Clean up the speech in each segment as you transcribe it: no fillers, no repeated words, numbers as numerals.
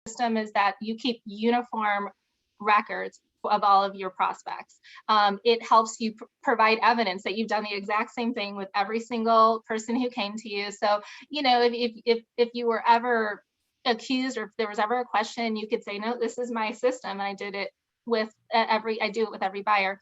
system is that you keep uniform records of all of your prospects. It helps you provide evidence that you've done the exact same thing with every single person who came to you. So, you know, if you were ever accused, or if there was ever a question, you could say, no, this is my system. And I did it with I do it with every buyer.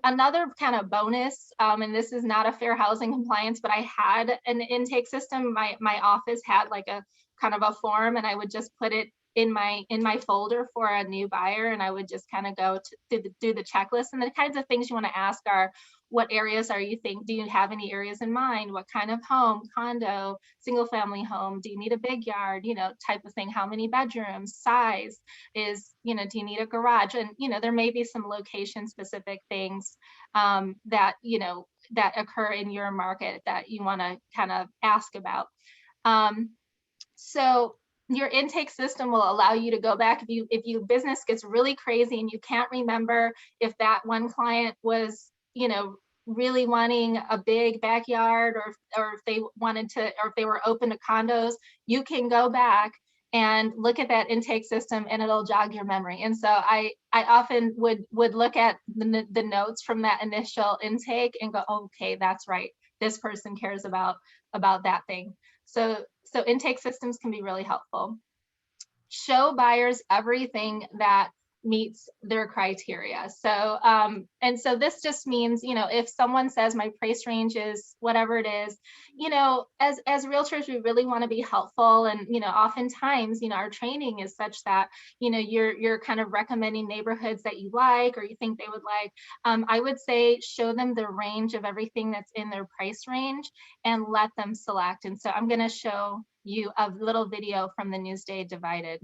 Another kind of bonus, and this is not a fair housing compliance, but I had an intake system. My office had like a kind of a form, and I would just put it in my folder for a new buyer, and I would just kind of go to do the checklist. And the kinds of things you want to ask are, what areas do you have any areas in mind? What kind of home, condo, single family home? Do you need a big yard, you know, type of thing? How many bedrooms? Size is, you know, do you need a garage? And, you know, there may be some location specific things that, you know, that occur in your market that you want to kind of ask about. So your intake system will allow you to go back if your business gets really crazy and you can't remember if that one client was, you know, really wanting a big backyard, or if they wanted to, or if they were open to condos, you can go back and look at that intake system and it'll jog your memory. And so I often would look at the notes from that initial intake and go, okay, that's right, this person cares about that thing. So intake systems can be really helpful. Show buyers everything that meets their criteria. So, and so this just means, you know, if someone says my price range is whatever it is, you know, as realtors, we really want to be helpful. And, you know, oftentimes, you know, our training is such that, you know, you're kind of recommending neighborhoods that you like, or you think they would like. I would say show them the range of everything that's in their price range and let them select. And so I'm going to show you a little video from the Newsday Divided.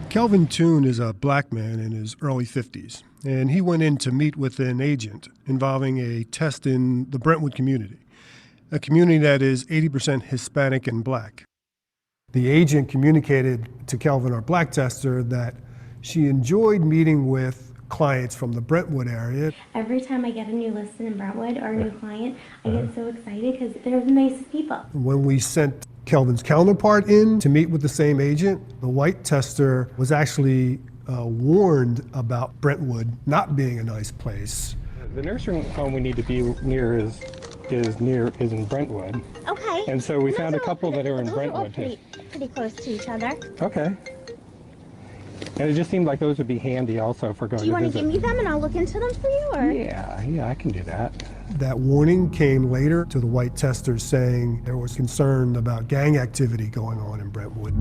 Kelvin Toon is a black man in his early 50s, and he went in to meet with an agent involving a test in the Brentwood community, a community that is 80% Hispanic and black. The agent communicated to Kelvin, our black tester, that she enjoyed meeting with clients from the Brentwood area. Every time I get a new listing in Brentwood or a new client, I get so excited because they're the nicest people. When we sent Kelvin's counterpart in to meet with the same agent, the white tester was actually warned about Brentwood not being a nice place. The nursing home we need to be near is in Brentwood. Okay. And so we found a couple that are in Brentwood too. Pretty close to each other. Okay. And it just seemed like those would be handy also for going to visit. Do you want to give me them and I'll look into them for you? Or? Yeah, I can do that. That warning came later to the white testers, saying there was concern about gang activity going on in Brentwood.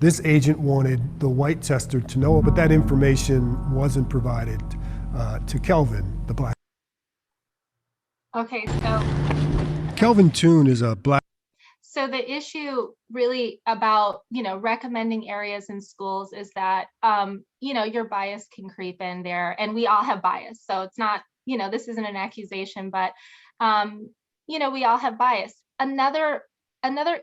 This agent wanted the white tester to know, but that information wasn't provided to Kelvin, the black. Okay, so Kelvin Toon is a black. So the issue really about, you know, recommending areas in schools is that, you know, your bias can creep in there, and we all have bias. So it's not, you know, this isn't an accusation, but, you know, we all have bias. Another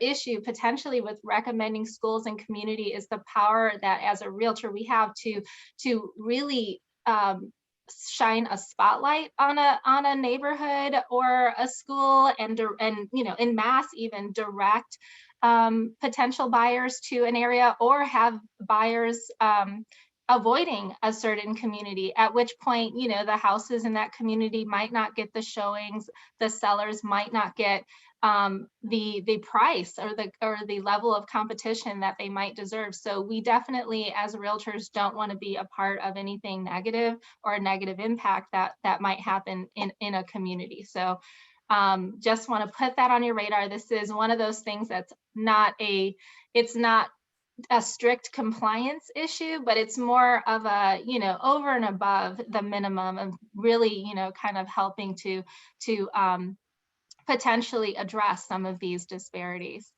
issue potentially with recommending schools and community is the power that as a realtor we have to really shine a spotlight on a neighborhood or a school, and you know, in mass even direct potential buyers to an area, or have buyers avoiding a certain community, at which point, you know, the houses in that community might not get the showings, the sellers might not get the price or the level of competition that they might deserve. So we definitely, as realtors, don't want to be a part of anything negative or a negative impact that might happen in a community. So just want to put that on your radar. This is one of those things that's it's not a strict compliance issue, but it's more of a, you know, over and above the minimum of really, you know, kind of helping to potentially address some of these disparities.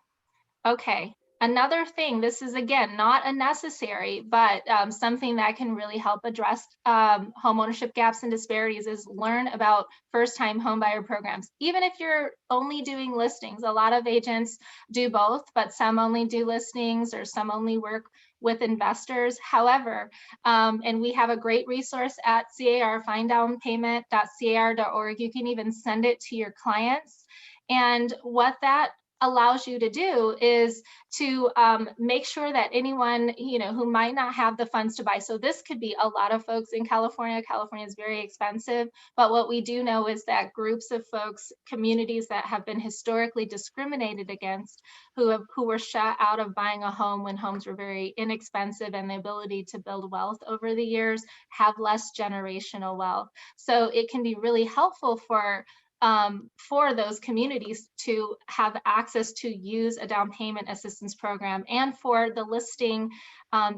Okay, another thing, this is again not a necessary, but something that can really help address home ownership gaps and disparities is learn about first-time homebuyer programs. Even if you're only doing listings, a lot of agents do both, but some only do listings, or some only work with investors. However, and we have a great resource at CAR, finddownpayment.car.org. You can even send it to your clients. And what that allows you to do is to make sure that anyone, who might not have the funds to buy. So this could be a lot of folks in California. California is very expensive, but what we do know is that groups of folks, communities that have been historically discriminated against, who were shut out of buying a home when homes were very inexpensive and the ability to build wealth over the years, have less generational wealth. So it can be really helpful for those communities to have access to use a down payment assistance program, and for the listing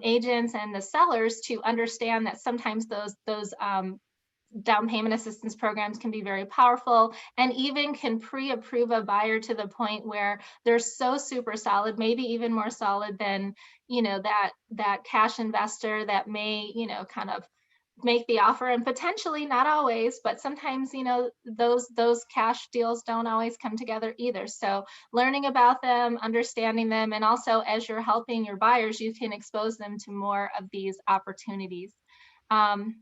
agents and the sellers to understand that sometimes those down payment assistance programs can be very powerful, and even can pre-approve a buyer to the point where they're so super solid, maybe even more solid than that cash investor that may kind of make the offer, and potentially, not always, but sometimes those cash deals don't always come together either. So learning about them, understanding them, and also as you're helping your buyers, you can expose them to more of these opportunities. So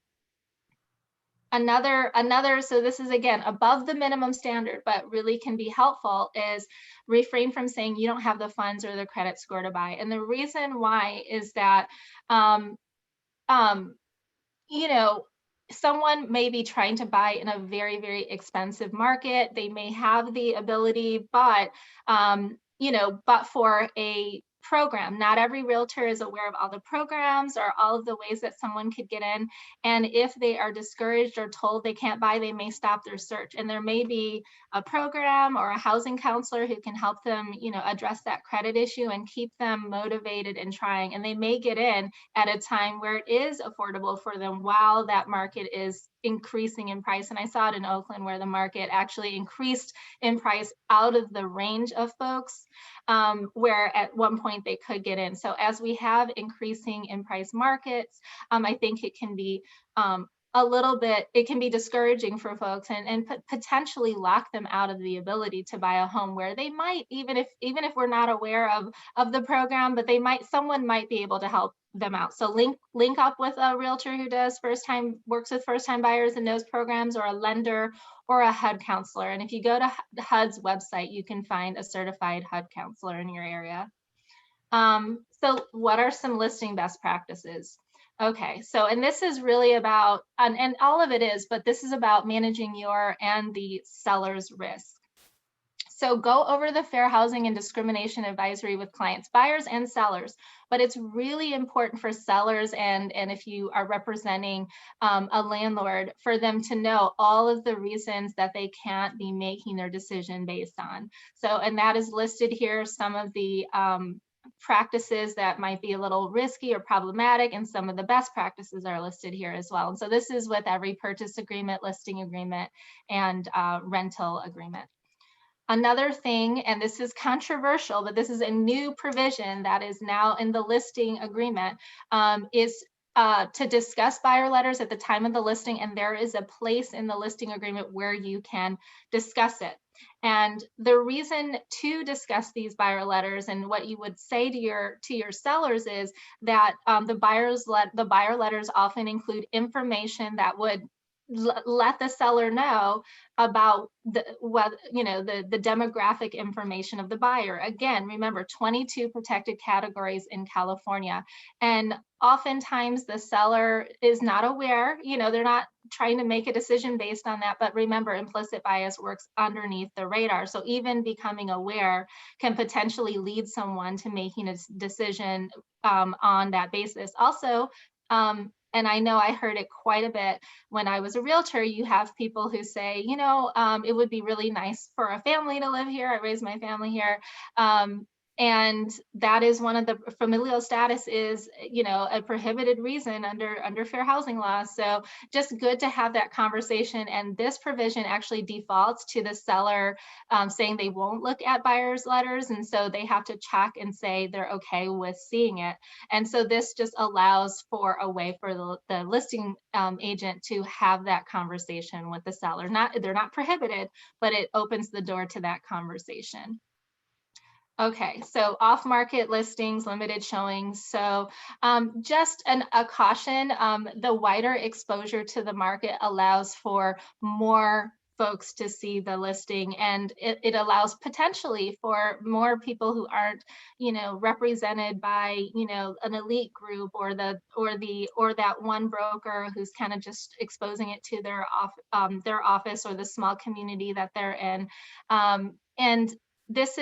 this is again above the minimum standard, but really can be helpful, is refrain from saying you don't have the funds or the credit score to buy. And the reason why is that someone may be trying to buy in a very, very expensive market. They may have the ability, but for a program, not every realtor is aware of all the programs or all of the ways that someone could get in. And if they are discouraged or told they can't buy, they may stop their search. And there may be a program or a housing counselor who can help them, address that credit issue and keep them motivated and trying. And they may get in at a time where it is affordable for them while that market is increasing in price. And I saw it in Oakland, where the market actually increased in price out of the range of folks, where at one point they could get in. So as we have increasing in price markets, I think it can be it can be discouraging for folks, and potentially lock them out of the ability to buy a home, where they might, even if we're not aware of the program, but someone might be able to help them out. So link up with a realtor who works with first time buyers and knows programs, or a lender, or a HUD counselor. And if you go to HUD's website, you can find a certified HUD counselor in your area. So what are some listing best practices? Okay, so, and this is really about, and all of it is, but this is about managing your and the seller's risk. So go over the Fair Housing and Discrimination Advisory with clients, buyers and sellers. But it's really important for sellers, and if you are representing a landlord, for them to know all of the reasons that they can't be making their decision based on. So, and that is listed here, some of the practices that might be a little risky or problematic, and some of the best practices are listed here as well. And so this is with every purchase agreement, listing agreement, and rental agreement. Another thing, and this is controversial, but this is a new provision that is now in the listing agreement, is to discuss buyer letters at the time of the listing, and there is a place in the listing agreement where you can discuss it. And the reason to discuss these buyer letters, and what you would say to your sellers, is that the buyer letters often include information that would let the seller know about the demographic information of the buyer. Again, remember, 22 protected categories in California, and oftentimes the seller is not aware. They're not trying to make a decision based on that. But remember, implicit bias works underneath the radar. So even becoming aware can potentially lead someone to making a decision on that basis. Also, and I know I heard it quite a bit when I was a realtor. You have people who say, it would be really nice for a family to live here. I raised my family here. And that is one of the familial status is, a prohibited reason under fair housing law. So just good to have that conversation. And this provision actually defaults to the seller saying they won't look at buyer's letters. And so they have to check and say they're okay with seeing it. And so this just allows for a way for the listing agent to have that conversation with the seller. They're not prohibited, but it opens the door to that conversation. Okay, so off-market listings, limited showings. So just a caution, the wider exposure to the market allows for more folks to see the listing, and it allows potentially for more people who aren't, represented by, an elite group or that one broker who's kind of just exposing it to their office or the small community that they're in. And this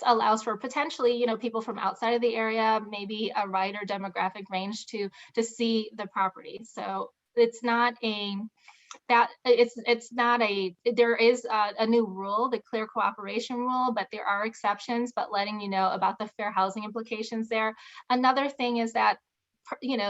allows for potentially, people from outside of the area, maybe a wider demographic range to see the property. So it's not a that it's not a there is a new rule, the clear cooperation rule, but there are exceptions, but letting you know about the fair housing implications there. Another thing is that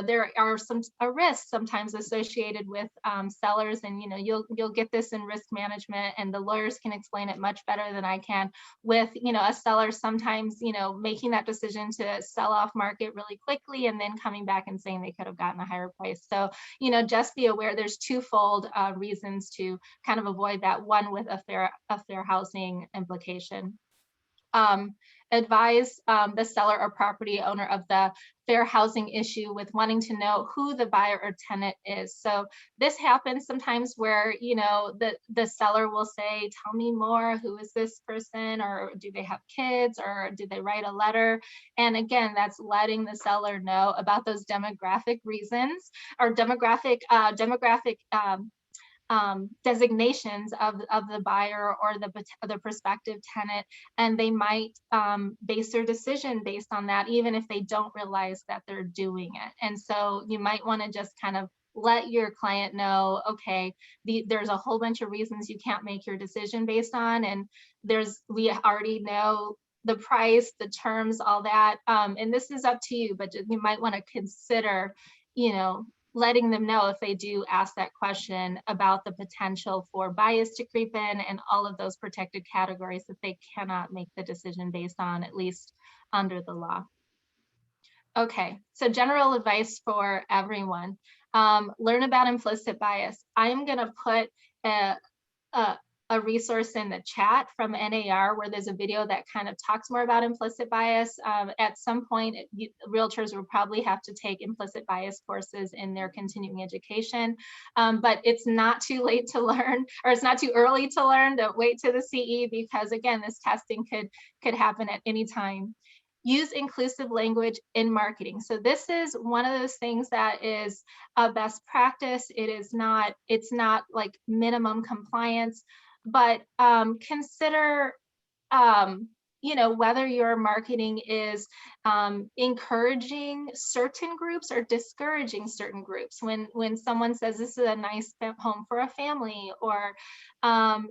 there are some a risk sometimes associated with sellers, and you'll get this in risk management, and the lawyers can explain it much better than I can, with a seller sometimes making that decision to sell off market really quickly and then coming back and saying they could have gotten a higher price. So just be aware there's twofold reasons to kind of avoid that, one with a fair housing implication. um, Advise the seller or property owner of the fair housing issue with wanting to know who the buyer or tenant is. So this happens sometimes where the seller will say, tell me more, who is this person, or do they have kids, or did they write a letter? And again, that's letting the seller know about those demographic reasons, or demographic designations of the buyer or the prospective tenant, and they might base their decision based on that, even if they don't realize that they're doing it. And so you might want to just kind of let your client know, okay, there's a whole bunch of reasons you can't make your decision based on, and we already know the price, the terms, all that, and this is up to you, but you might want to consider, you know, letting them know if they do ask that question about the potential for bias to creep in and all of those protected categories that they cannot make the decision based on, at least under the law. Okay, so general advice for everyone. Learn about implicit bias. I'm going to put a, a, a resource in the chat from NAR where there's a video that kind of talks more about implicit bias. At some point, realtors will probably have to take implicit bias courses in their continuing education, but it's not too late to learn, or it's not too early to learn. Don't wait to the CE, because again, this testing could happen at any time. Use inclusive language in marketing. So this is one of those things that is a best practice. It's not like minimum compliance, but consider whether your marketing is encouraging certain groups or discouraging certain groups. When someone says this is a nice home for a family, or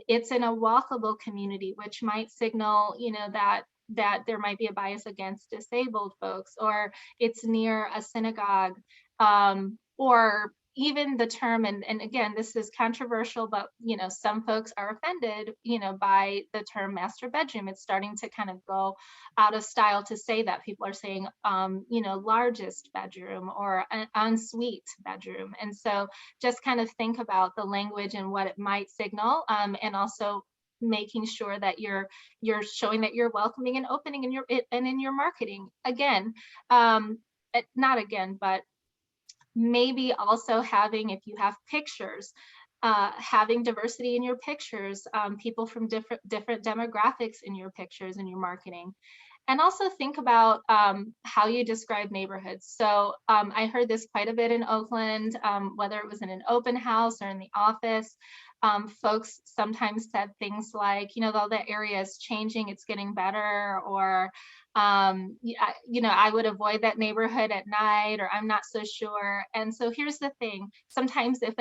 it's in a walkable community, which might signal that there might be a bias against disabled folks, or it's near a synagogue, or even the term, and again, this is controversial, but some folks are offended by the term master bedroom. It's starting to kind of go out of style to say that. People are saying largest bedroom or an ensuite bedroom. And so just kind of think about the language and what it might signal, and also making sure that you're showing that you're welcoming and opening in your marketing. Again, not again, but maybe also having, if you have pictures, having diversity in your pictures, people from different demographics in your pictures and your marketing. And also think about how you describe neighborhoods. So I heard this quite a bit in Oakland, whether it was in an open house or in the office. Folks sometimes said things like, though the area is changing, it's getting better, or I would avoid that neighborhood at night, or I'm not so sure. And so here's the thing: sometimes if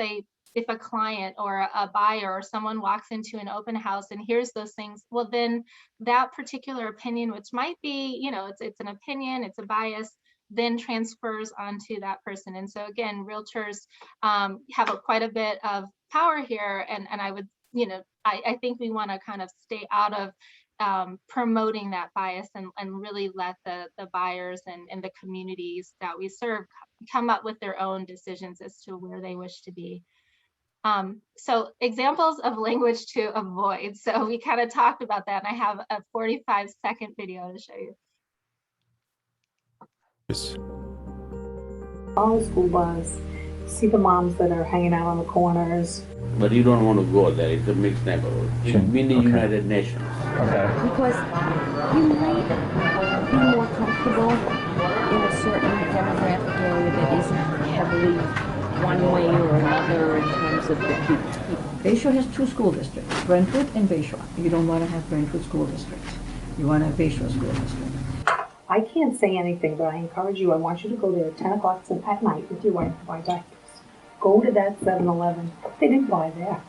a client or a buyer or someone walks into an open house and hears those things, well, then that particular opinion, which might be, it's an opinion, it's a bias, then transfers onto that person. And so again, realtors have quite a bit of power here, and I would, I think we want to kind of stay out of promoting that bias, and really let the buyers and the communities that we serve come up with their own decisions as to where they wish to be. So examples of language to avoid. So we kind of talked about that, and I have a 45-second video to show you. On the school bus, see the moms that are hanging out on the corners. But you don't want to go there. It's a mixed neighborhood. It's mini Okay. United Nations. Okay. Because you might be more comfortable in a certain demographic area that isn't heavily one way or another in terms of the people. Bayshore has two school districts, Brentwood and Bayshore. You don't want to have Brentwood school districts. You want to have Bayshore school district. I can't say anything, but I encourage you. I want you to go there at 10 o'clock at night with your wife to buy diapers. Go to that 7-Eleven. They didn't buy there.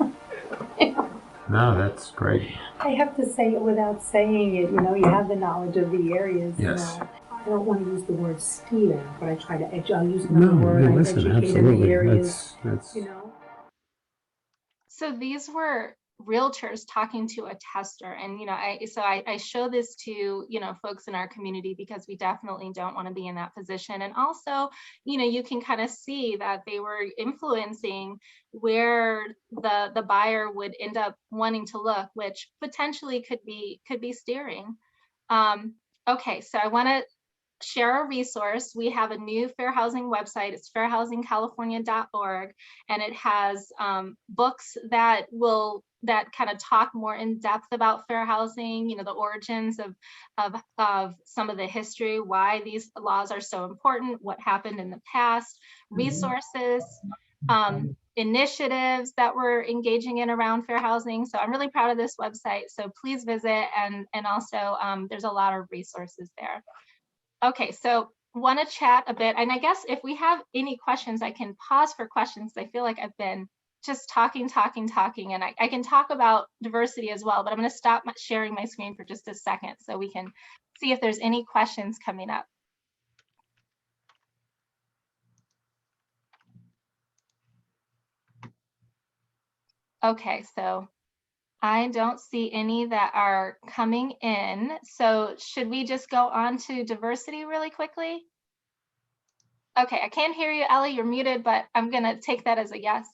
No, that's great. I have to say it without saying it. You know, you have the knowledge of the areas. Yes. You know. I don't want to use the word steer, but I try to I'll use No, another word. no, I listen, educated absolutely. the areas. That's You know. So these were realtors talking to a tester, and I show this to folks in our community because we definitely don't want to be in that position. And also, you can kind of see that they were influencing where the buyer would end up wanting to look, which potentially could be steering. Okay, so I want to share a resource. We have a new fair housing website. It's fairhousingcalifornia.org, and it has books that kind of talk more in depth about fair housing, the origins of some of the history, why these laws are so important, what happened in the past, resources, initiatives that we're engaging in around fair housing. So I'm really proud of this website. So please visit, and also there's a lot of resources there. Okay, so want to chat a bit, and I guess if we have any questions, I can pause for questions. I feel like I've been just talking, and I can talk about diversity as well, but I'm going to stop sharing my screen for just a second so we can see if there's any questions coming up. Okay, so I don't see any that are coming in. So should we just go on to diversity really quickly? Okay, I can't hear you, Ellie. You're muted, but I'm going to take that as a yes.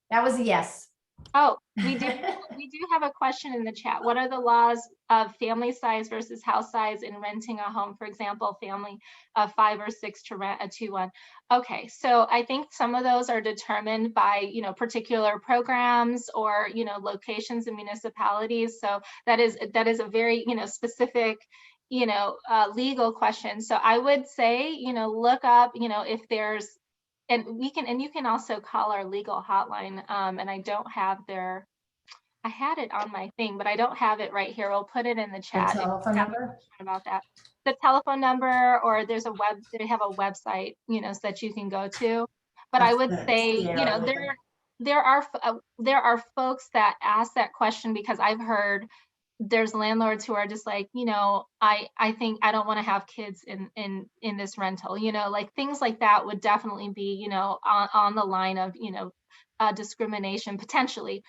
That was a yes. Oh, we do have a question in the chat. What are the laws of family size versus house size in renting a home? For example, family of 5 or 6 to rent a 2-1. Okay, so I think some of those are determined by particular programs or locations and municipalities. So that is a very specific legal question. So I would say look up if there's. And you can also call our legal hotline. And I don't have I had it on my thing, but I don't have it right here. We'll put it in the chat. The telephone number? About that. The telephone number, or they have a website, so that you can go to. But I would say, there are folks that ask that question because I've heard there's landlords who are just like, I think I don't want to have kids in this rental, like things like that would definitely be, on the line of, discrimination potentially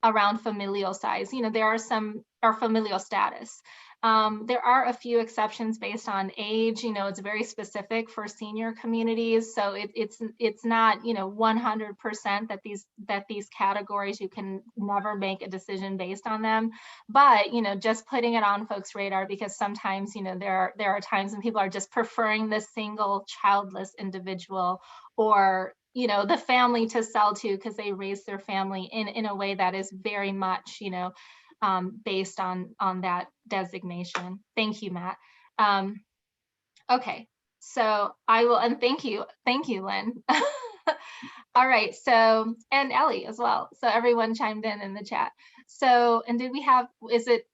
around familial size. There are some, or familial status. There are a few exceptions based on age. It's very specific for senior communities, so it's not 100% that these categories you can never make a decision based on them. But just putting it on folks' radar, because sometimes there are times when people are just preferring the single childless individual, or the family to sell to because they raise their family in a way that is very much based on that designation. Thank you, Matt. Okay, so I will, and thank you, Lynn. All right, so, and Ellie as well. So everyone chimed in the chat. So, and did we have, is it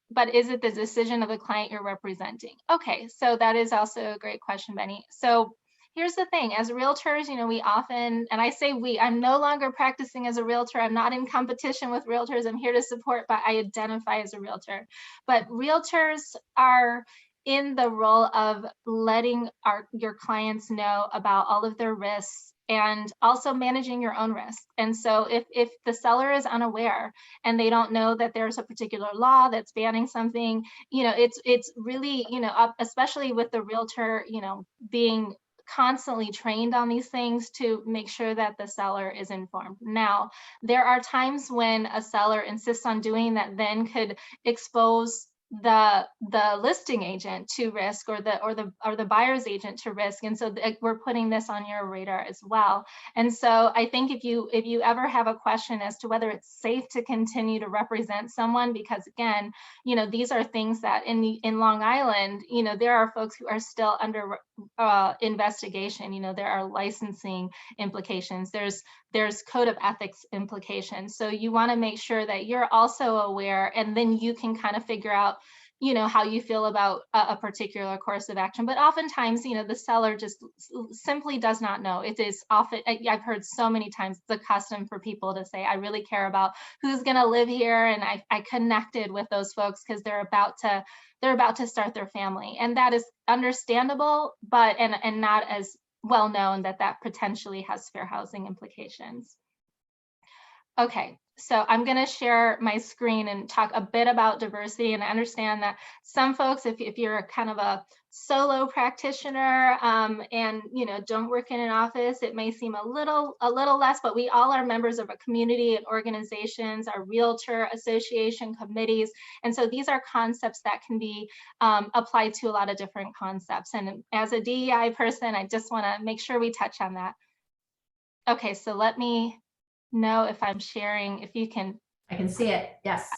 the decision of the client you're representing? Okay, so that is also a great question, Benny. So here's the thing, as realtors, we often, and I say I'm no longer practicing as a realtor. I'm not in competition with realtors. I'm here to support, but I identify as a realtor. But realtors are in the role of letting your clients know about all of their risks and also managing your own risk. And so if the seller is unaware and they don't know that there's a particular law that's banning something, it's really, especially with the realtor, being constantly trained on these things to make sure that the seller is informed. Now, there are times when a seller insists on doing that, then could expose the listing agent to risk, or the buyer's agent to risk. And so we're putting this on your radar as well. And so I think if you ever have a question as to whether it's safe to continue to represent someone, because again, these are things that in Long Island, there are folks who are still under investigation. There are licensing implications. There's code of ethics implications. So you want to make sure that you're also aware, and then you can kind of figure out how you feel about a particular course of action. But oftentimes, the seller just simply does not know. It is often, I've heard so many times, it's a custom for people to say, I really care about who's going to live here, and I connected with those folks because they're about to start their family. And that is understandable, but and not as well known that potentially has fair housing implications. Okay, so I'm going to share my screen and talk a bit about diversity. And I understand that some folks, if you're kind of a solo practitioner and don't work in an office, it may seem a little less, but we all are members of a community and organizations, our realtor association committees. And so these are concepts that can be applied to a lot of different concepts. And as a DEI person, I just want to make sure we touch on that. Okay, so let me know if I'm sharing, if you can. I can see it, yes.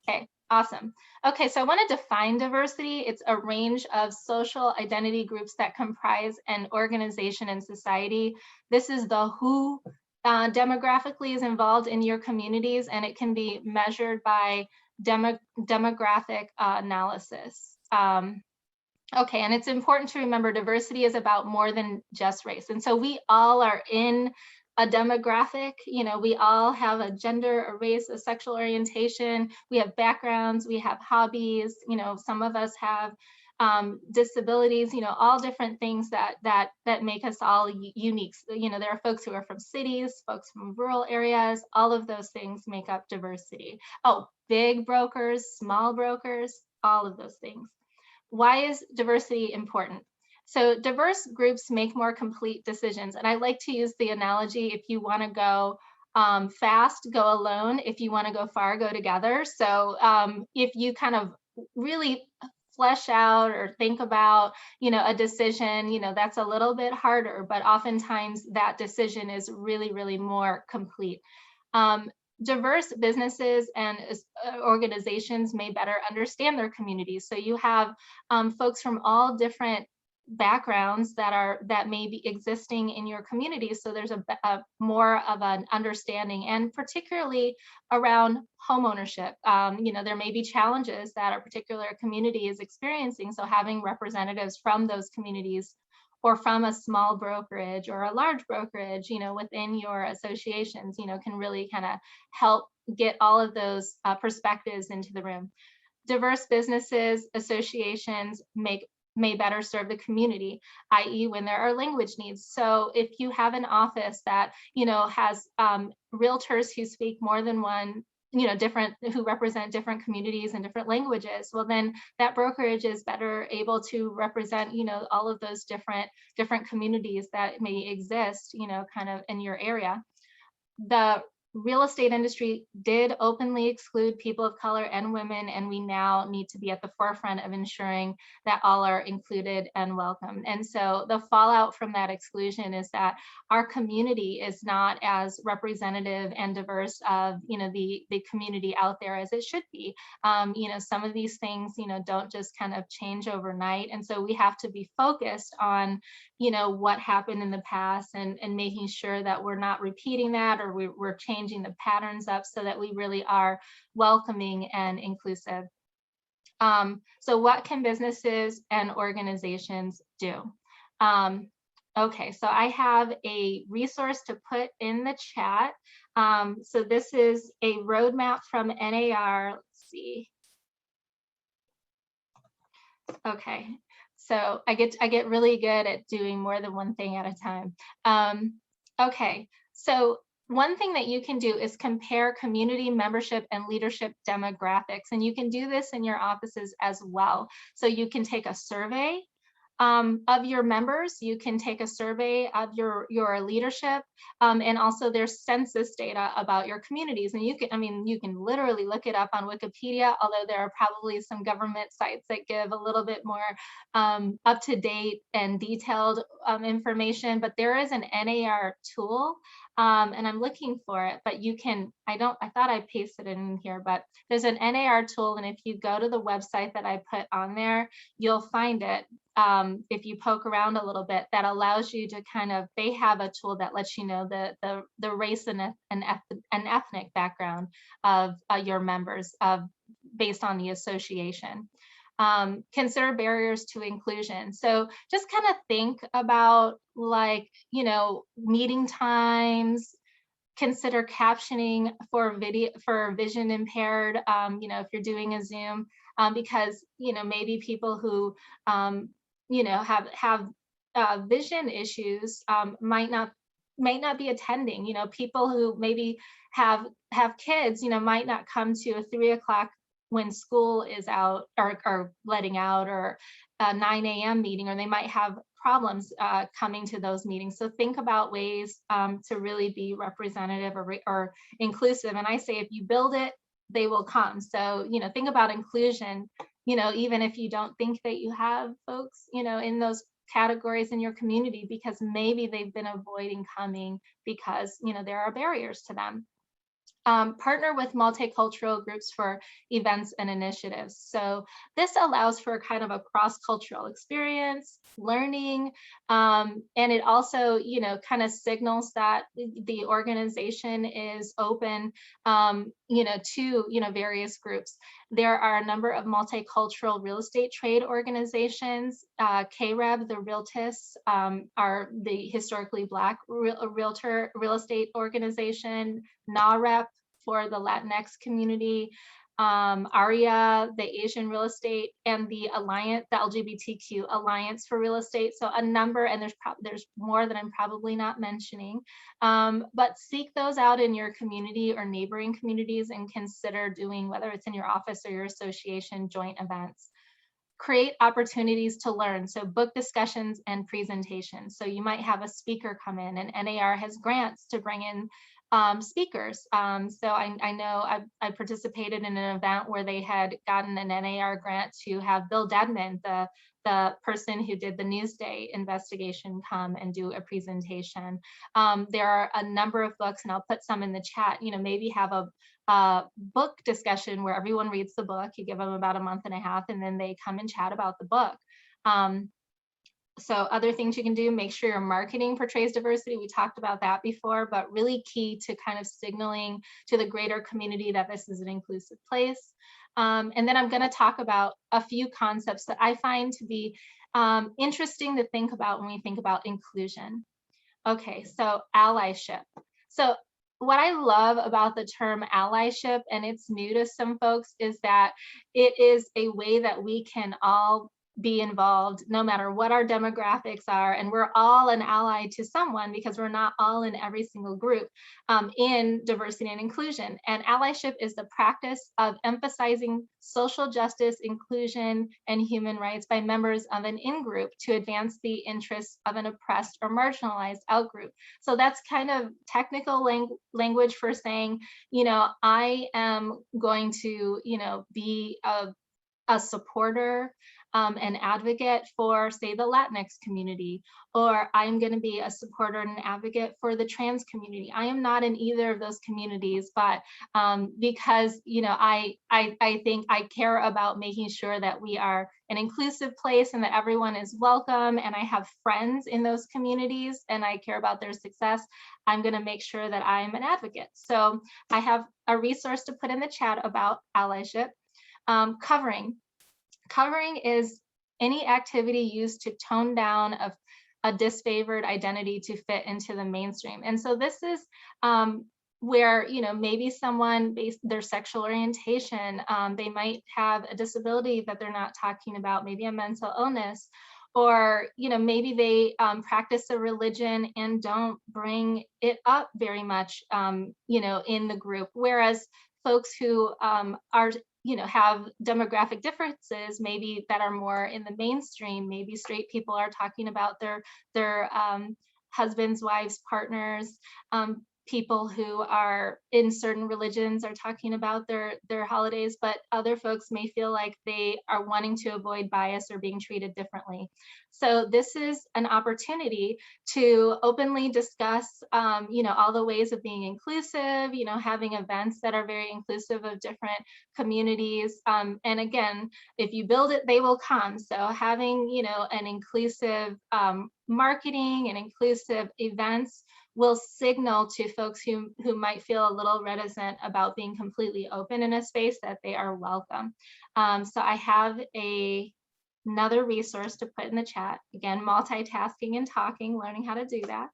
Okay, awesome. Okay, so I want to define diversity. It's a range of social identity groups that comprise an organization and society. This is the who demographically is involved in your communities, and it can be measured by demographic analysis. Okay, and it's important to remember diversity is about more than just race. And so we all are in a demographic, we all have a gender, a race, a sexual orientation, we have backgrounds, we have hobbies, some of us have disabilities, all different things that make us all unique. There are folks who are from cities, folks from rural areas, all of those things make up diversity. Oh, big brokers, small brokers, all of those things. Why is diversity important? So diverse groups make more complete decisions. And I like to use the analogy, if you want to go fast, go alone. If you want to go far, go together. So if you kind of really flesh out or think about, a decision, that's a little bit harder, but oftentimes that decision is really, really more complete. Diverse businesses and organizations may better understand their communities. So you have folks from all different backgrounds that may be existing in your community. So there's a more of an understanding, and particularly around homeownership. There may be challenges that a particular community is experiencing. So having representatives from those communities, or from a small brokerage or a large brokerage, within your associations, can really kind of help get all of those perspectives into the room. Diverse businesses, associations may better serve the community, i.e. when there are language needs. So if you have an office that, has realtors who speak more than one, who represent different communities and different languages, well, then that brokerage is better able to represent, all of those different communities that may exist, kind of in your area. The real estate industry did openly exclude people of color and women, and we now need to be at the forefront of ensuring that all are included and welcomed. And so the fallout from that exclusion is that our community is not as representative and diverse of, the community out there as it should be. Some of these things, don't just kind of change overnight. And so we have to be focused on, what happened in the past, and making sure that we're not repeating that, or we're changing the patterns up so that we really are welcoming and inclusive. So what can businesses and organizations do? Okay, so I have a resource to put in the chat. So this is a roadmap from NAR. Let's see. Okay, so I get really good at doing more than one thing at a time. Okay, so one thing that you can do is compare community membership and leadership demographics, and you can do this in your offices as well. So you can take a survey of your members. You can take a survey of your leadership, and also there's census data about your communities. And you can, I mean, you can literally look it up on Wikipedia, although there are probably some government sites that give a little bit more up-to-date and detailed information. But there is an NAR tool, and I'm looking for it, but you can, I thought I pasted it in here, but there's an NAR tool. And if you go to the website that I put on there, you'll find it. If you poke around a little bit, that allows you to kind of, they have a tool that lets you know the race and ethnic background of your members based on the association. Consider barriers to inclusion. So just kind of think about, like, you know, meeting times. Consider captioning for video, for vision impaired, you know, if you're doing a Zoom, because, you know, maybe people who, you know, have vision issues might not be attending. You know, people who maybe have kids, you know, might not come to a 3 o'clock when school is out, or letting out, or a 9 a.m. meeting, or they might have problems coming to those meetings. So think about ways to really be representative or inclusive. And I say, if you build it, they will come. So, you know, think about inclusion, you know, even if you don't think that you have folks, you know, in those categories in your community, because maybe they've been avoiding coming because, you know, there are barriers to them. Partner with multicultural groups for events and initiatives. So this allows for kind of a cross-cultural experience, learning, and it also, you know, kind of signals that the organization is open, you know, to, you know, various groups. There are a number of multicultural real estate trade organizations. KREB, the Realtists, are the historically Black real estate organization. NAREP for the Latinx community, ARIA, the Asian real estate, and the Alliance, the LGBTQ Alliance for Real Estate. So a number, and there's more that I'm probably not mentioning, but seek those out in your community or neighboring communities and consider doing, whether it's in your office or your association, joint events. Create opportunities to learn. So book discussions and presentations. So you might have a speaker come in, and NAR has grants to bring in speakers. So I know I participated in an event where they had gotten an NAR grant to have Bill Dedman, the person who did the Newsday investigation, come and do a presentation. There are a number of books, and I'll put some in the chat. You know, maybe have a book discussion where everyone reads the book. You give them about a month and a half, and then they come and chat about the book. So other things you can do, make sure your marketing portrays diversity. We talked about that before, but really key to kind of signaling to the greater community that this is an inclusive place. And then I'm going to talk about a few concepts that I find to be interesting to think about when we think about inclusion. Okay, so allyship. So what I love about the term allyship, and it's new to some folks, is that it is a way that we can all be involved no matter what our demographics are, and we're all an ally to someone because we're not all in every single group in diversity and inclusion. And allyship is the practice of emphasizing social justice, inclusion, and human rights by members of an in-group to advance the interests of an oppressed or marginalized out-group. So that's kind of technical language for saying, you know, I am going to, you know, be a supporter, an advocate for, say, the Latinx community, or I'm going to be a supporter and an advocate for the trans community. I am not in either of those communities, but because, you know, I think I care about making sure that we are an inclusive place and that everyone is welcome, and I have friends in those communities and I care about their success, I'm going to make sure that I'm an advocate. So I have a resource to put in the chat about allyship. Covering is any activity used to tone down a disfavored identity to fit into the mainstream. And so this is where, you know, maybe someone based their sexual orientation, they might have a disability that they're not talking about, maybe a mental illness, or, you know, maybe they practice a religion and don't bring it up very much, you know, in the group. Whereas folks who are, have demographic differences, maybe that are more in the mainstream. Maybe straight people are talking about their husbands, wives, partners. People who are in certain religions are talking about their holidays, but other folks may feel like they are wanting to avoid bias or being treated differently. So this is an opportunity to openly discuss, all the ways of being inclusive, having events that are very inclusive of different communities. And again, if you build it, they will come. So having, an inclusive marketing and inclusive events will signal to folks who might feel a little reticent about being completely open in a space that they are welcome. So I have another resource to put in the chat. Again, multitasking and talking, learning how to do that.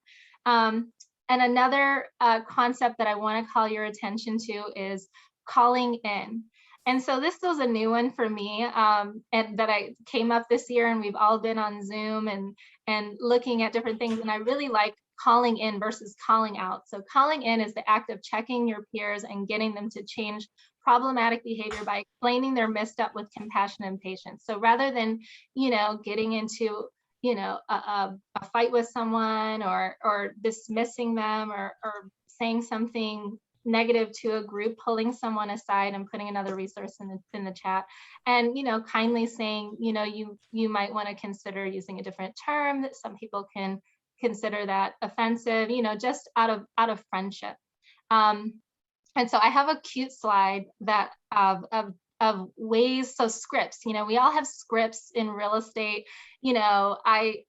And another concept that I want to call your attention to is calling in. And so this was a new one for me, and that I came up this year, and we've all been on Zoom and looking at different things. And I really like calling in versus calling out. So calling in is the act of checking your peers and getting them to change problematic behavior by explaining their misstep with compassion and patience. So rather than, getting into, a fight with someone or dismissing them or saying something negative to a group, pulling someone aside and putting another resource in the chat, and kindly saying, you might want to consider using a different term, that some people can consider that offensive, just out of friendship. And so I have a cute slide that of ways, so scripts, we all have scripts in real estate. I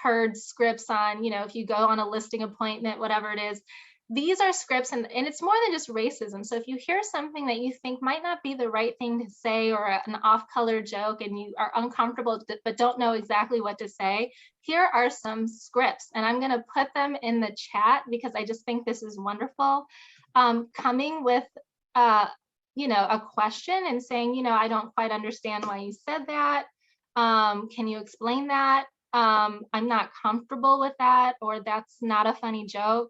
heard scripts on, if you go on a listing appointment, whatever it is, these are scripts, and it's more than just racism. So if you hear something that you think might not be the right thing to say, or an off-color joke, and you are uncomfortable but don't know exactly what to say, here are some scripts, and I'm going to put them in the chat because I just think this is wonderful. Coming with a question and saying, I don't quite understand why you said that. Can you explain that? I'm not comfortable with that, or that's not a funny joke,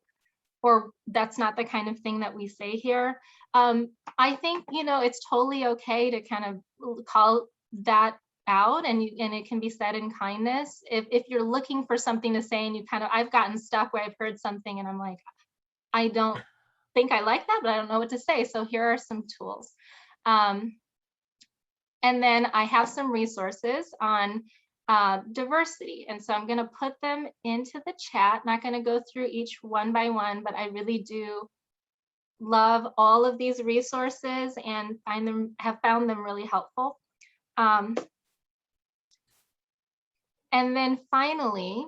or that's not the kind of thing that we say here. I think, it's totally okay to kind of call that out, and it can be said in kindness. If you're looking for something to say and I've gotten stuck where I've heard something and I'm like, I don't think I like that, but I don't know what to say. So here are some tools. And then I have some resources on diversity. And so I'm going to put them into the chat. Not going to go through each one by one, but I really do love all of these resources and have found them really helpful. And then finally,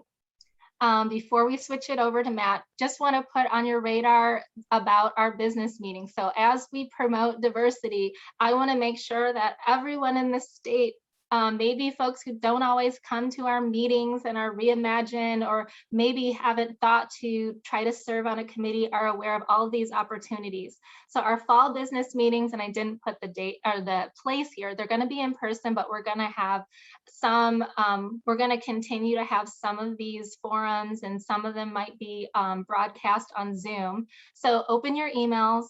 before we switch it over to Matt, just want to put on your radar about our business meeting. So as we promote diversity, I want to make sure that everyone in the state, maybe folks who don't always come to our meetings and our Reimagine, or maybe haven't thought to try to serve on a committee, are aware of all of these opportunities. So our fall business meetings, and I didn't put the date or the place here, they're going to be in person, but we're going to have some, we're going to continue to have some of these forums, and some of them might be broadcast on Zoom. So open your emails.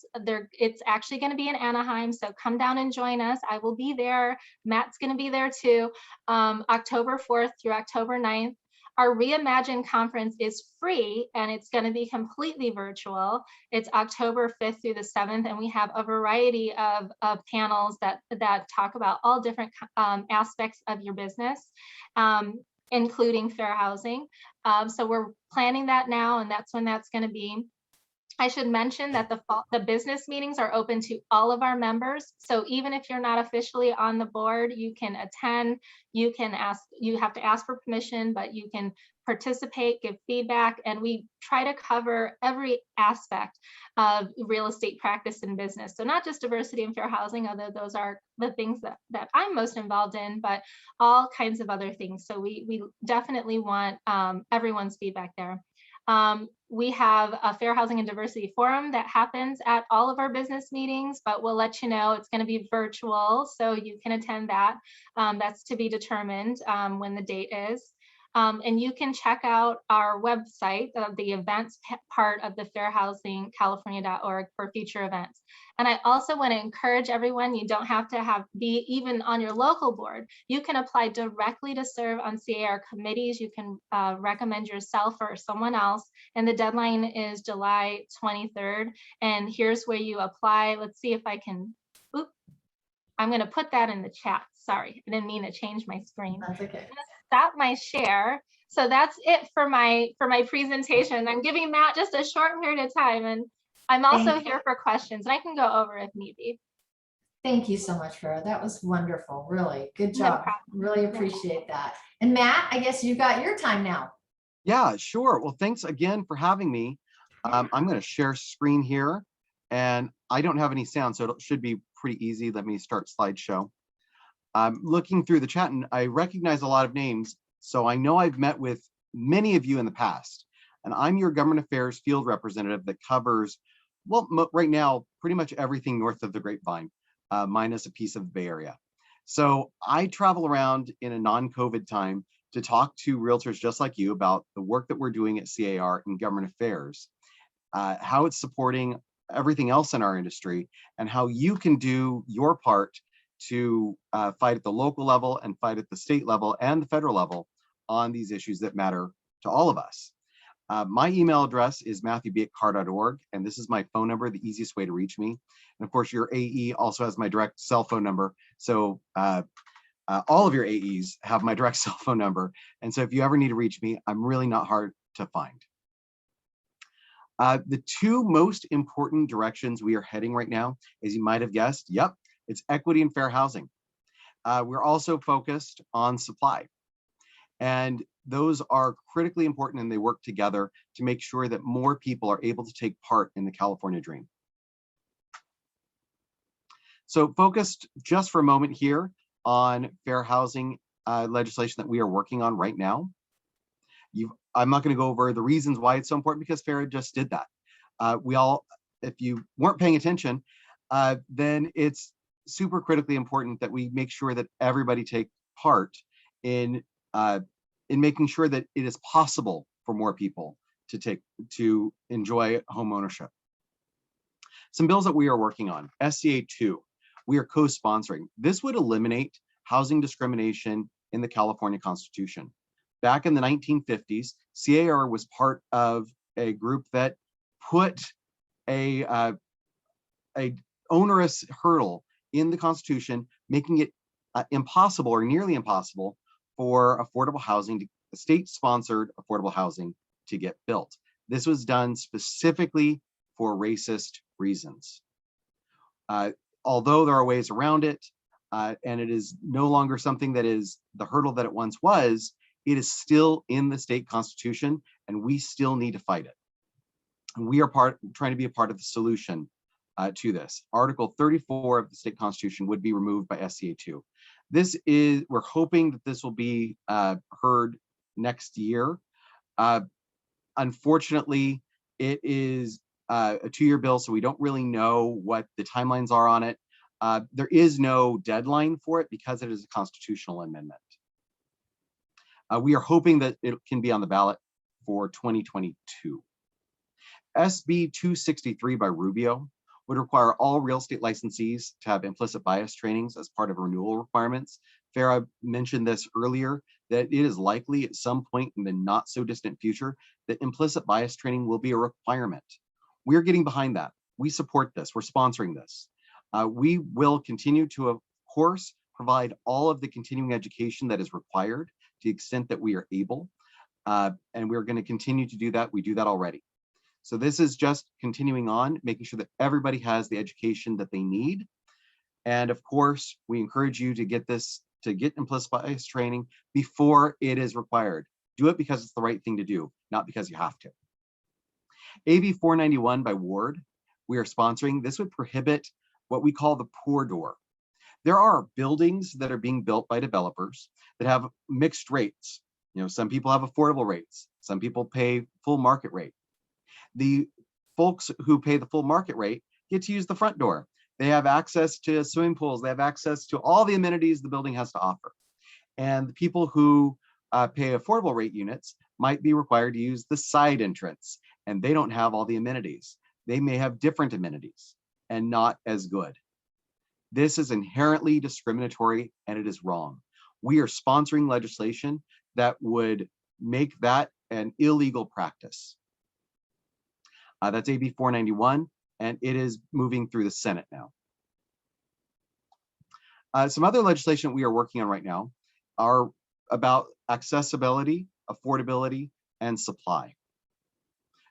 It's actually going to be in Anaheim, so come down and join us. I will be there. Matt's going to be there too, October 4th through October 9th. Our Reimagine conference is free, and it's going to be completely virtual. It's October 5th through the 7th, and we have a variety of panels that talk about all different aspects of your business, including fair housing. So we're planning that now, and that's when that's going to be. I should mention that the business meetings are open to all of our members. So even if you're not officially on the board, you can attend, you have to ask for permission, but you can participate, give feedback, and we try to cover every aspect of real estate practice and business. So not just diversity and fair housing, although those are the things that I'm most involved in, but all kinds of other things. So we definitely want everyone's feedback there. We have a Fair Housing and Diversity Forum that happens at all of our business meetings, but we'll let you know it's going to be virtual, so you can attend that. That's to be determined when the date is. And you can check out our website, the events part of the fairhousingcalifornia.org for future events. And I also want to encourage everyone, you don't have to be even on your local board. You can apply directly to serve on CAR committees. You can recommend yourself or someone else. And the deadline is July 23rd. And here's where you apply. Let's see if I can, I'm going to put that in the chat. Sorry, I didn't mean to change my screen. That's okay. I'm going to stop my share. So that's it for my presentation. I'm giving Matt just a short period of time, and I'm also here for questions, and I can go over if need be. Thank you so much, Farrah. That was wonderful. Really good No job. Really appreciate that. And Matt, I guess you got your time now. Yeah, sure. Well, thanks again for having me. I'm going to share screen here, and I don't have any sound, so it should be pretty easy. Let me start slideshow. I'm looking through the chat, and I recognize a lot of names, so I know I've met with many of you in the past. And I'm your government affairs field representative that covers, well, right now, pretty much everything north of the Grapevine, minus a piece of the Bay Area. So I travel around in a non-COVID time to talk to realtors just like you about the work that we're doing at CAR in government affairs, how it's supporting everything else in our industry, and how you can do your part to fight at the local level and fight at the state level and the federal level on these issues that matter to all of us. My email address is matthewb@car.org, and this is my phone number, the easiest way to reach me. And of course, your AE also has my direct cell phone number. So all of your AEs have my direct cell phone number. And so if you ever need to reach me, I'm really not hard to find. The two most important directions we are heading right now, as you might have guessed, yep, it's equity and fair housing. We're also focused on supply. And those are critically important, and they work together to make sure that more people are able to take part in the California dream. So focused just for a moment here on fair housing legislation that we are working on right now. I'm not going to go over the reasons why it's so important, because Farrah just did that. If you weren't paying attention, then it's super critically important that we make sure that everybody take part in making sure that it is possible for more people to enjoy home ownership. Some bills that we are working on: SCA 2, we are co-sponsoring. This would eliminate housing discrimination in the California Constitution. Back in the 1950s, CAR was part of a group that put a onerous hurdle in the Constitution, making it impossible or nearly impossible for affordable housing, state-sponsored affordable housing, to get built. This was done specifically for racist reasons. Although there are ways around it, and it is no longer something that is the hurdle that it once was, it is still in the state constitution, and we still need to fight it. And we are trying to be a part of the solution to this. Article 34 of the state constitution would be removed by SCA 2. We're hoping that this will be heard next year. Unfortunately, it is a 2-year bill, so we don't really know what the timelines are on it. There is no deadline for it because it is a constitutional amendment. We are hoping that it can be on the ballot for 2022. SB 263 by Rubio would require all real estate licensees to have implicit bias trainings as part of renewal requirements. Farrah mentioned this earlier, that it is likely at some point in the not so distant future that implicit bias training will be a requirement. We're getting behind that. We support this. We're sponsoring this. We will continue to, of course, provide all of the continuing education that is required to the extent that we are able. And we're going to continue to do that. We do that already. So this is just continuing on, making sure that everybody has the education that they need. And of course, we encourage you to get implicit bias training before it is required. Do it because it's the right thing to do, not because you have to. AB 491 by Ward, we are sponsoring. This would prohibit what we call the poor door. There are buildings that are being built by developers that have mixed rates. Some people have affordable rates. Some people pay full market rate. The folks who pay the full market rate get to use the front door. They have access to swimming pools. They have access to all the amenities the building has to offer. And the people who pay affordable rate units might be required to use the side entrance, and they don't have all the amenities. They may have different amenities and not as good. This is inherently discriminatory and it is wrong. We are sponsoring legislation that would make that an illegal practice. That's AB 491, and it is moving through the Senate now. Some other legislation we are working on right now are about accessibility, affordability, and supply.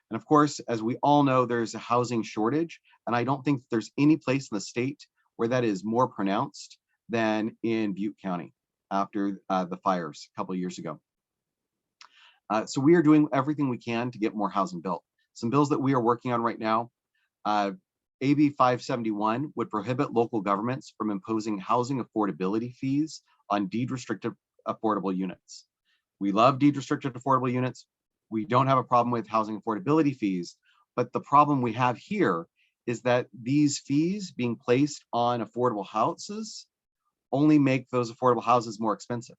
And of course, as we all know, there's a housing shortage, and I don't think there's any place in the state where that is more pronounced than in Butte County after the fires a couple of years ago. So we are doing everything we can to get more housing built. Some bills that we are working on right now, AB 571 would prohibit local governments from imposing housing affordability fees on deed-restricted affordable units. We love deed-restricted affordable units. We don't have a problem with housing affordability fees, but the problem we have here is that these fees being placed on affordable houses only make those affordable houses more expensive.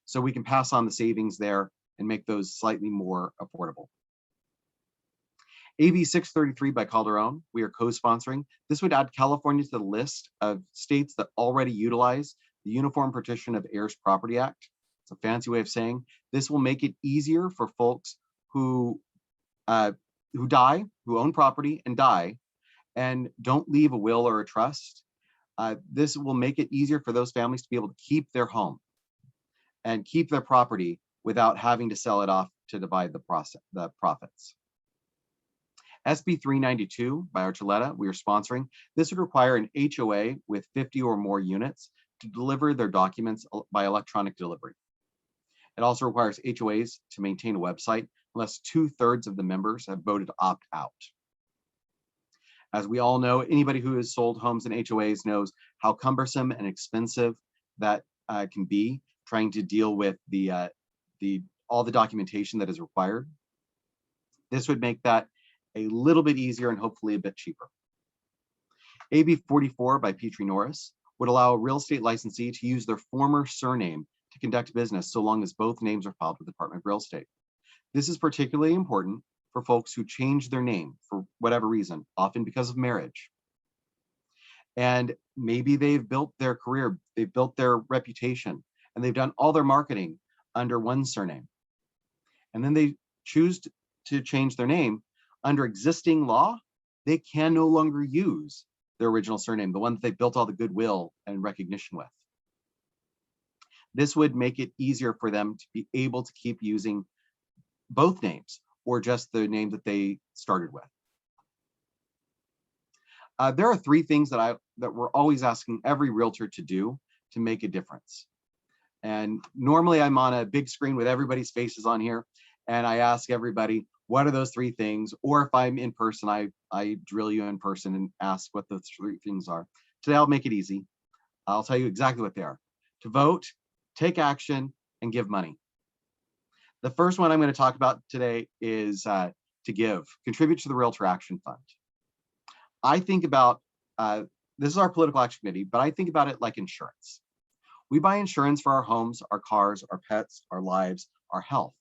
So we can pass on the savings there and make those slightly more affordable. AB 633 by Calderon, we are co-sponsoring. This would add California to the list of states that already utilize the Uniform Partition of Heirs Property Act. It's a fancy way of saying this will make it easier for folks who die, who own property and die, and don't leave a will or a trust. This will make it easier for those families to be able to keep their home and keep their property without having to sell it off to divide the profits. SB 392 by Archuleta, we are sponsoring. This would require an HOA with 50 or more units to deliver their documents by electronic delivery. It also requires HOAs to maintain a website unless 2/3 of the members have voted to opt out. As we all know, anybody who has sold homes in HOAs knows how cumbersome and expensive that can be, trying to deal with all the documentation that is required. This would make that a little bit easier and hopefully a bit cheaper. AB 44 by Petrie Norris would allow a real estate licensee to use their former surname to conduct business so long as both names are filed with the Department of Real Estate. This is particularly important for folks who change their name for whatever reason, often because of marriage. And maybe they've built their career, they've built their reputation, and they've done all their marketing under one surname. And then they choose to change their name. Under existing law, they can no longer use their original surname, the one that they built all the goodwill and recognition with. This would make it easier for them to be able to keep using both names or just the name that they started with. There are 3 things that we're always asking every realtor to do to make a difference. And normally I'm on a big screen with everybody's faces on here, and I ask everybody, what are those 3 things? Or if I'm in person, I drill you in person and ask what those 3 things are. Today I'll make it easy. I'll tell you exactly what they are. To vote, take action, and give money. The first one I'm going to talk about today is to give. Contribute to the Realtor Action Fund. I think about, this is our political action committee, but I think about it like insurance. We buy insurance for our homes, our cars, our pets, our lives, our health.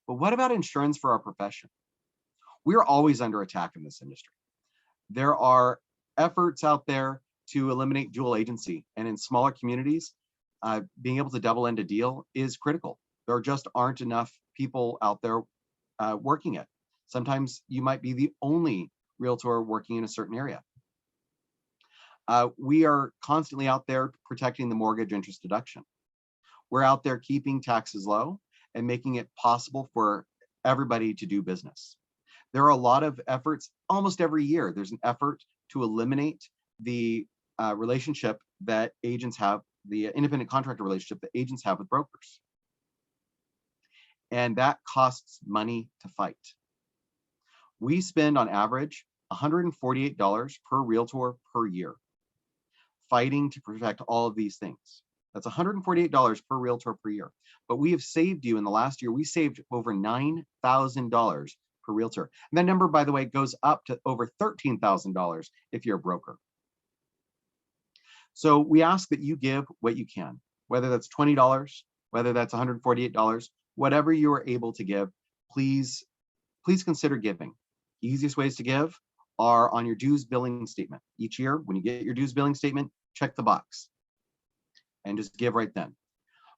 But what about insurance for our profession? We are always under attack in this industry. There are efforts out there to eliminate dual agency, and in smaller communities, being able to double end a deal is critical. There just aren't enough people out there working it. Sometimes you might be the only realtor working in a certain area. We are constantly out there protecting the mortgage interest deduction. We're out there keeping taxes low and making it possible for everybody to do business. There are a lot of efforts almost every year. There's an effort to eliminate the relationship that agents have, the independent contractor relationship that agents have with brokers. And that costs money to fight. We spend on average $148 per realtor per year fighting to protect all of these things. That's $148 per realtor per year. But we have saved you in the last year, we saved over $9,000 per realtor. And that number, by the way, goes up to over $13,000 if you're a broker. So we ask that you give what you can, whether that's $20, whether that's $148, whatever you are able to give, please consider giving. Easiest ways to give are on your dues billing statement. Each year, when you get your dues billing statement, check the box and just give right then.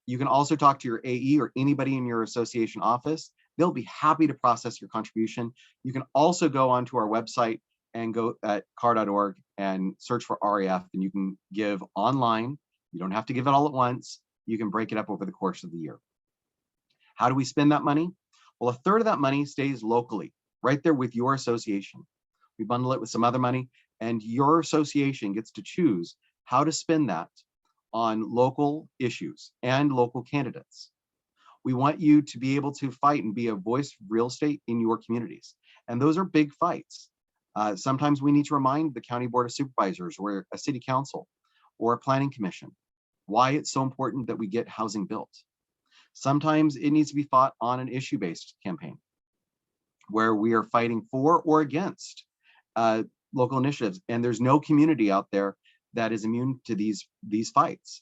You can also talk to your AE or anybody in your association office. They'll be happy to process your contribution. You can also go onto our website and go at car.org and search for RAF, and you can give online. You don't have to give it all at once. You can break it up over the course of the year. How do we spend that money? Well, a third of that money stays locally, right there with your association. We bundle it with some other money, and your association gets to choose how to spend that on local issues and local candidates. We want you to be able to fight and be a voice of real estate in your communities. And those are big fights. Sometimes we need to remind the County Board of Supervisors or a city council or a planning commission why it's so important that we get housing built. Sometimes it needs to be fought on an issue-based campaign where we are fighting for or against local initiatives. And there's no community out there that is immune to these fights.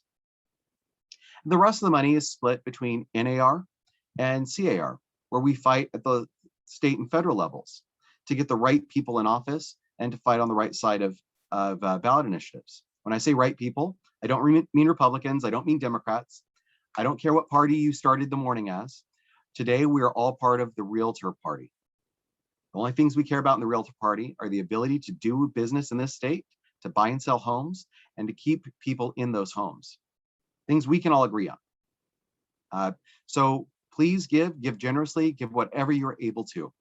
The rest of the money is split between NAR and CAR, where we fight at the state and federal levels to get the right people in office and to fight on the right side of ballot initiatives. When I say right people, I don't mean Republicans, I don't mean Democrats. I don't care what party you started the morning as. Today, we are all part of the Realtor Party. The only things we care about in the Realtor Party are the ability to do business in this state, to buy and sell homes, and to keep people in those homes. Things we can all agree on. So please give generously, give whatever you're able to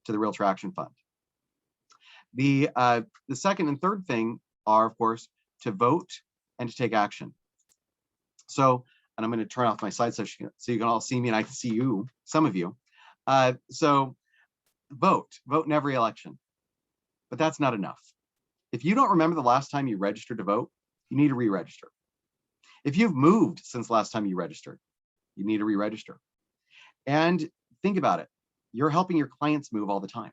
the Realtor Action Fund. The second and third thing are, of course, to vote and to take action. So, and I'm going to turn off my slide so you can all see me and I can see you, some of you. So vote in every election, but that's not enough. If you don't remember the last time you registered to vote, you need to re-register. If you've moved since last time you registered, you need to re-register. And think about it. You're helping your clients move all the time.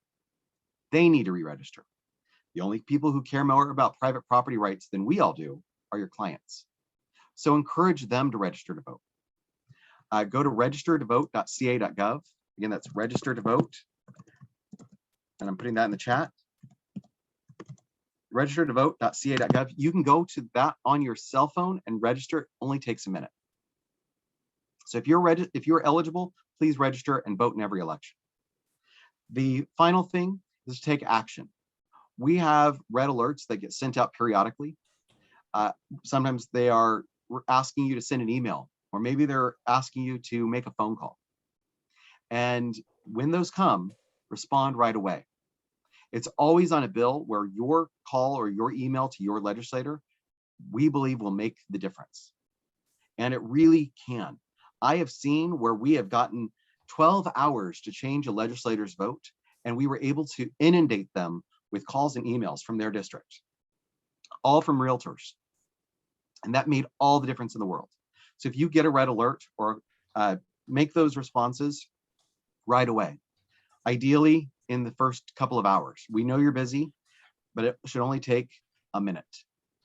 They need to re-register. The only people who care more about private property rights than we all do are your clients. So encourage them to register to vote. Go to registertovote.ca.gov. Again, that's register to vote. And I'm putting that in the chat. Registertovote.ca.gov. You can go to that on your cell phone and register. It only takes a minute. So if you're eligible, please register and vote in every election. The final thing is to take action. We have red alerts that get sent out periodically. Sometimes they are asking you to send an email, or maybe they're asking you to make a phone call. And when those come, respond right away. It's always on a bill where your call or your email to your legislator, we believe, will make the difference. And it really can. I have seen where we have gotten 12 hours to change a legislator's vote, and we were able to inundate them with calls and emails from their district, all from realtors. And that made all the difference in the world. So if you get a red alert, or make those responses right away, ideally in the first couple of hours. We know you're busy, but it should only take a minute.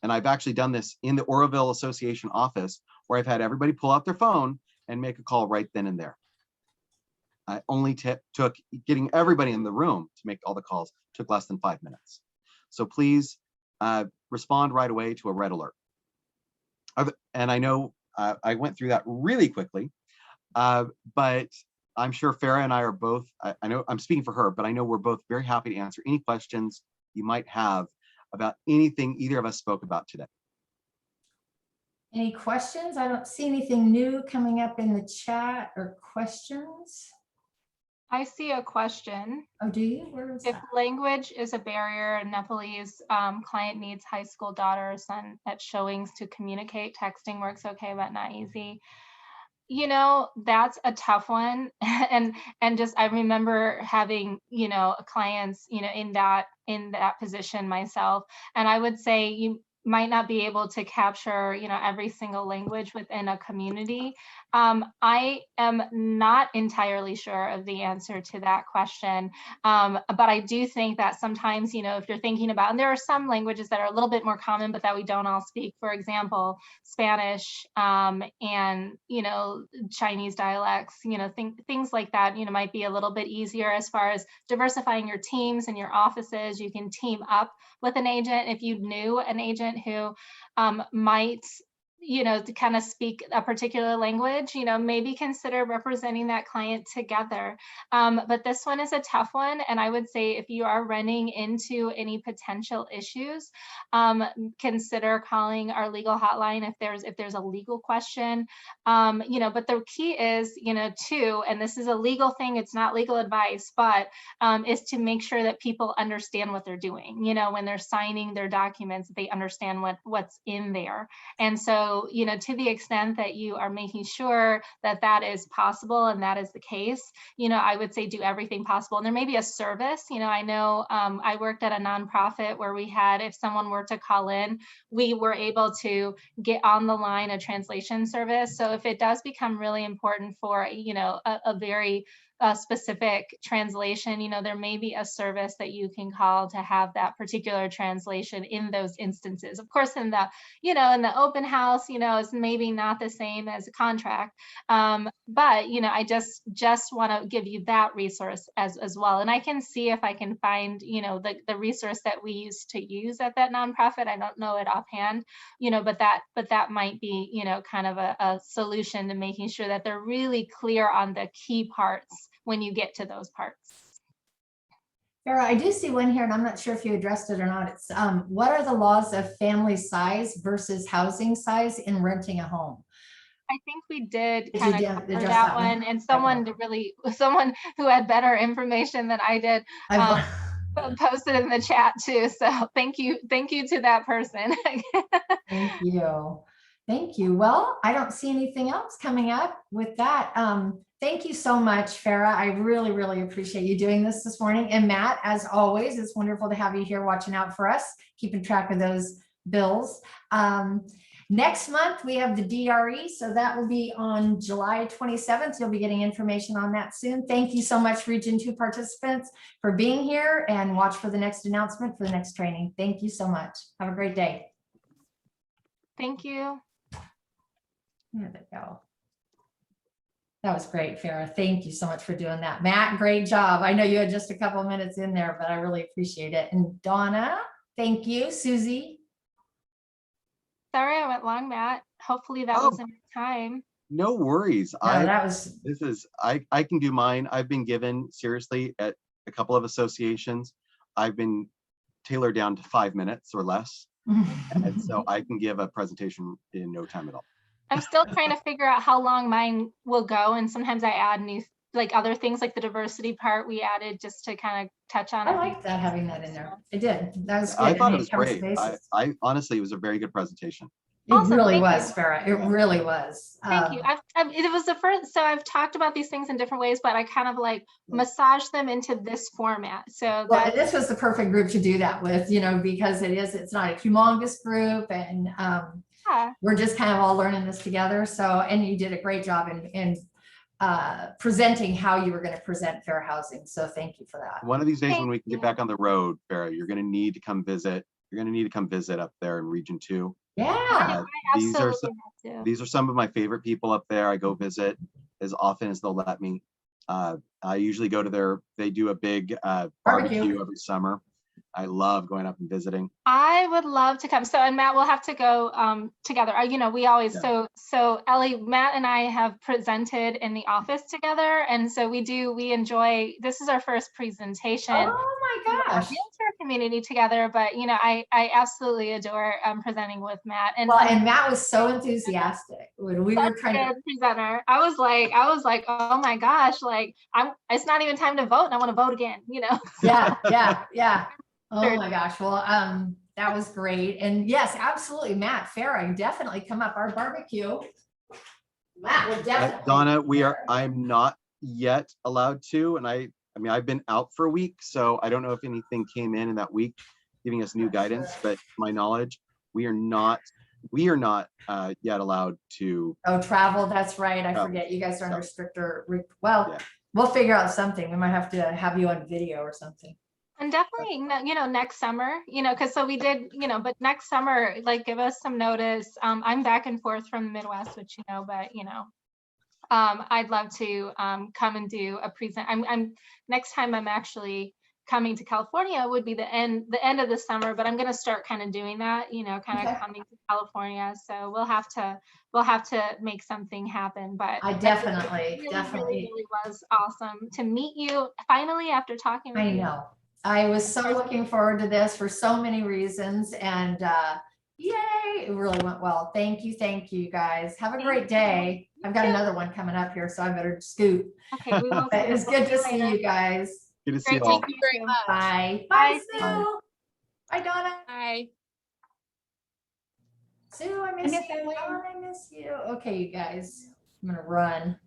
And I've actually done this in the Oroville Association office, where I've had everybody pull out their phone and make a call right then and there. I only took getting everybody in the room to make all the calls took less than 5 minutes. So please respond right away to a red alert. And I know I went through that really quickly, but I'm sure Farrah and I are both, I know I'm speaking for her, but I know we're both very happy to answer any questions you might have about anything either of us spoke about today. Any questions? I don't see anything new coming up in the chat or questions. I see a question. Oh, do you? Where is If that? language is a barrier, a Nepalese client needs high school daughter or son at showings to communicate, texting works okay, but not easy. You know, that's a tough one. and just, I remember having, clients, in that position myself. And I would say might not be able to capture, every single language within a community. I am not entirely sure of the answer to that question. But I do think that sometimes, if you're thinking about, and there are some languages that are a little bit more common, but that we don't all speak, for example, Spanish, and, Chinese dialects, things like that, might be a little bit easier as far as diversifying your teams and your offices. You can team up with an agent if you knew an agent who might, to kind of speak a particular language, maybe consider representing that client together. But this one is a tough one. And I would say if you are running into any potential issues, consider calling our legal hotline if there's a legal question. But the key is, too, and this is a legal thing, it's not legal advice, but is to make sure that people understand what they're doing. When they're signing their documents, they understand what's in there. And so, to the extent that you are making sure that that is possible and that is the case, I would say do everything possible. And there may be a service, I know I worked at a nonprofit where we had, if someone were to call in, we were able to get on the line a translation service. So if it does become really important for, a very specific translation, there may be a service that you can call to have that particular translation in those instances. Of course, in the, in the open house, is maybe not the same as a contract. But, I just want to give you that resource as well. And I can see if I can find, the resource that we used to use at that nonprofit. I don't know it offhand, but that might be, kind of a solution to making sure that they're really clear on the key parts when you get to those parts. Farrah, I do see one here, and I'm not sure if you addressed it or not. It's what are the laws of family size versus housing size in renting a home? I think we did Did kind you of cover address that that one, one? and someone who had better information than I did posted in the chat too. So thank you to that person. Thank you. Thank you. Well, I don't see anything else coming up with that. Thank you so much, Farrah. I really, really appreciate you doing this morning. And Matt, as always, it's wonderful to have you here watching out for us, keeping track of those bills. Next month, we have the DRE, so that will be on July 27th. You'll be getting information on that soon. Thank you so much, Region 2 participants, for being here, and watch for the next announcement for the next training. Thank you so much. Have a great day. Thank you. There we go. That was great, Farrah. Thank you so much for doing that. Matt, great job. I know you had just a couple of minutes in there, but I really appreciate it. And Donna, thank you. Susie. Sorry I went long, Matt. Hopefully that wasn't time. No worries. No, I can do mine. I've been given, seriously, at a couple of associations, I've been tailored down to 5 minutes or less. And so I can give a presentation in no time at all. I'm still trying to figure out how long mine will go. And sometimes I add new, like other things, like the diversity part we added just to kind of touch on. I like that, having that in there. I did. That was good. I thought it was great. I honestly, it was a very good presentation. It really was, Farrah. It really was. Thank you. It was the first, so I've talked about these things in different ways, but I kind of like massage them into this format. So this was the perfect group to do that with, because it's not a humongous group, and we're just kind of all learning this together. So, and you did a great job in presenting how you were going to present fair housing. So thank you for that. One of these days when we can get back on the road, Farrah, you're going to need to come visit. You're going to need to come visit up there in Region 2. Yeah, these are some of my favorite people up there. I go visit as often as they'll let me. I usually go to they do a big barbecue every summer. I love going up and visiting. I would love to come. So, and Matt, we'll have to go together. We always, so Ellie, Matt and I have presented in the office together. And so we enjoy, this is our first presentation. Oh my gosh. Realtor community together. But, I absolutely adore presenting with Matt. And Matt was so enthusiastic when we were trying to presenter. I was like, oh my gosh, like it's not even time to vote and I want to vote again, Yeah. Oh my gosh. Well, that was great. And yes, absolutely. Matt, Farrah, definitely come up our barbecue. Matt will definitely. Donna, I'm not yet allowed to. And I mean, I've been out for a week, so I don't know if anything came in that week giving us new guidance, but to my knowledge, We are not yet allowed to. Oh, travel, that's right. I Travel. forget. You guys are under So, stricter, well, yeah. we'll figure out something. We might have to have you on video or something. And definitely, next summer, because so we did, but next summer, like give us some notice. I'm back and forth from the Midwest, which but I'd love to come and do a I'm next time I'm actually coming to California would be the end of the summer, but I'm going to start kind of doing that, kind of Okay. coming to California. So we'll have to make something happen. But I it definitely really was awesome to meet you finally after talking with I you. know. I was so looking forward to this for so many reasons, and yay, it really went well. Thank you guys. Have a great day. I've got another one coming up here, so I better scoot. Okay, we will. It was good to see you guys. Good to see you Great all. to meet you. Bye. Bye, Sue. Sue. Bye, Donna. Bye. Sue, I miss you. Donna, I miss you. Okay, you guys, I'm gonna run.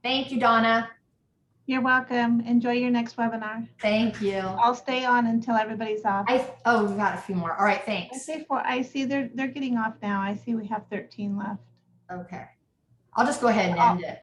Thank you, Donna. You're welcome. Enjoy your next webinar. Thank you. I'll stay on until everybody's off. Oh, we got a few more. All right, thanks. I see they're getting off now. I see we have 13 left. Okay. I'll just go ahead and end it.